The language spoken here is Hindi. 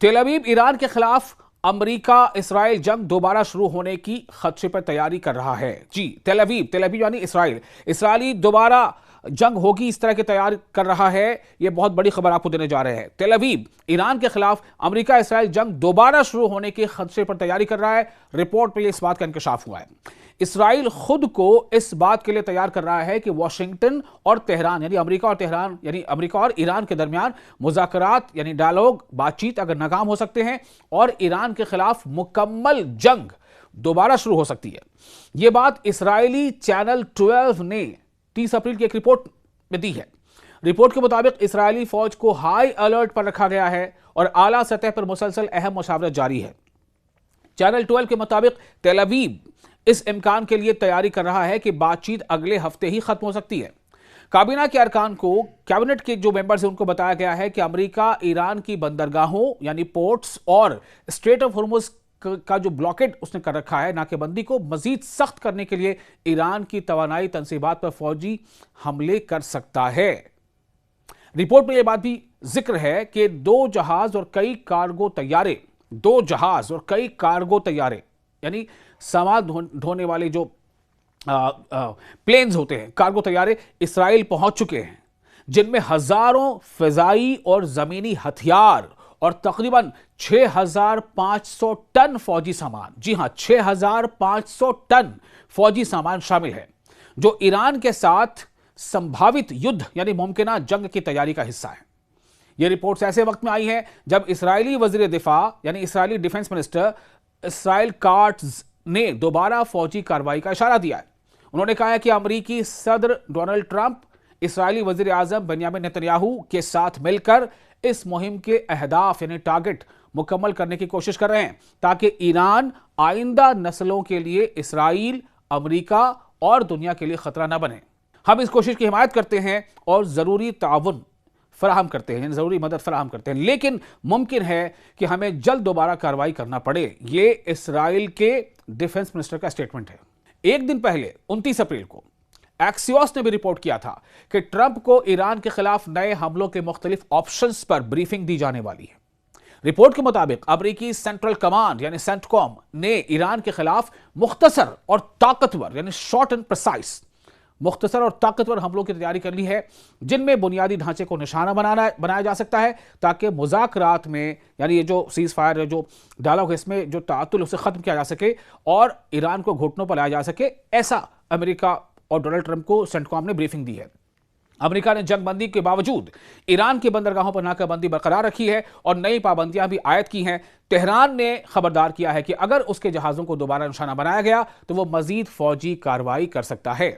तेल अवीव ईरान के खिलाफ अमेरिका इसराइल जंग दोबारा शुरू होने की खदशे पर तैयारी कर रहा है। जी, तेल अवीव यानी इसराइली दोबारा जंग होगी, इस तरह की तैयारी कर रहा है। यह बहुत बड़ी खबर आपको देने जा रहे हैं। तेल अवीव ईरान के खिलाफ अमेरिका इसराइल जंग दोबारा शुरू होने के खदशे पर तैयारी कर रहा है। रिपोर्ट में इस बात का इंकशाफ हुआ है। इसराइल खुद को इस बात के लिए तैयार कर रहा है कि वॉशिंगटन और तेहरान यानी अमेरिका और ईरान के दरमियान मुज़ाकरात यानी डायलॉग, बातचीत अगर नाकाम हो सकते हैं और ईरान के खिलाफ मुकम्मल जंग दोबारा शुरू हो सकती है। यह बात इसराइली चैनल 12 ने 30 अप्रैल की एक रिपोर्ट में दी है। रिपोर्ट के मुताबिक इसराइली फौज को हाई अलर्ट पर रखा गया है और आला सतह पर मुसलसल अहम मुशावरत जारी है। चैनल 12 के मुताबिक तेल अवीव इस इम्कान के लिए तैयारी कर रहा है कि बातचीत अगले हफ्ते ही खत्म हो सकती है। काबीना के अरकान को, कैबिनेट के जो मेंबर्स हैं उनको बताया गया है कि अमेरिका ईरान की बंदरगाहों यानी पोर्ट्स और स्ट्रेट ऑफ हॉर्मुज का जो ब्लॉकेड उसने कर रखा है, नाकेबंदी को मजीद सख्त करने के लिए ईरान की तवानाई तनसीबात पर फौजी हमले कर सकता है। रिपोर्ट में यह बात भी जिक्र है कि दो जहाज और कई कार्गो तैयारे यानी सामान ढोने वाले जो प्लेन्स होते हैं, कार्गो तैयारे इसराइल पहुंच चुके हैं, जिनमें हजारों फिजाई और जमीनी हथियार और तकरीबन 6,500 टन फौजी सामान, जी हां 6,500 टन फौजी सामान शामिल है, जो ईरान के साथ संभावित युद्ध यानी मुमकिना जंग की तैयारी का हिस्सा है। यह रिपोर्ट्स ऐसे वक्त में आई है जब इसराइली वजीर दिफा यानी Israeli defence minister Israel Katz ने दोबारा फौजी कार्रवाई का इशारा दिया है। उन्होंने कहा है कि अमेरिकी सदर डोनाल्ड ट्रंप इसराइली वजीर आजम बेंयामिन नेतन्याहू के साथ मिलकर इस मुहिम के अहदाफ यानी टारगेट मुकम्मल करने की कोशिश कर रहे हैं, ताकि ईरान आइंदा नस्लों के लिए इसराइल, अमेरिका और दुनिया के लिए खतरा न बने। हम इस कोशिश की हिमायत करते हैं और जरूरी ताउन फराहम करते हैं, जरूरी मदद फराहम करते हैं, लेकिन मुमकिन है कि हमें जल्द दोबारा कार्रवाई करना पड़े। यह इसराइल के डिफेंस मिनिस्टर का स्टेटमेंट है। एक दिन पहले 29 अप्रैल को एक्सियोस ने भी रिपोर्ट किया था कि ट्रंप को ईरान के खिलाफ नए हमलों के मुख्तलिफ ऑप्शंस पर ब्रीफिंग दी जाने वाली है। रिपोर्ट के मुताबिक अमेरिकी सेंट्रल कमांड यानी सेंटकॉम ने ईरान के खिलाफ मुख्तसर और ताकतवर यानी शॉर्ट एंड प्रिसाइज मुख्तसर और ताकतवर हमलों की तैयारी कर ली है, जिनमें बुनियादी ढांचे को निशाना बनाया जा सकता है, ताकि मुज़ाकरात में यानी ये जो सीज फायर जो डायलॉग है इसमें जो तातुल उसे खत्म किया जा सके और ईरान को घुटनों पर लाया जा सके। ऐसा अमेरिका और डोनाल्ड ट्रंप को सेंटकॉम ने ब्रीफिंग दी है। अमेरिका ने जंगबंदी के बावजूद ईरान की बंदरगाहों पर नाकाबंदी बरकरार रखी है और नई पाबंदियां भी आयद की हैं। तेहरान ने खबरदार किया है कि अगर उसके जहाजों को दोबारा निशाना बनाया गया तो वो मजीद फौजी कार्रवाई कर सकता है।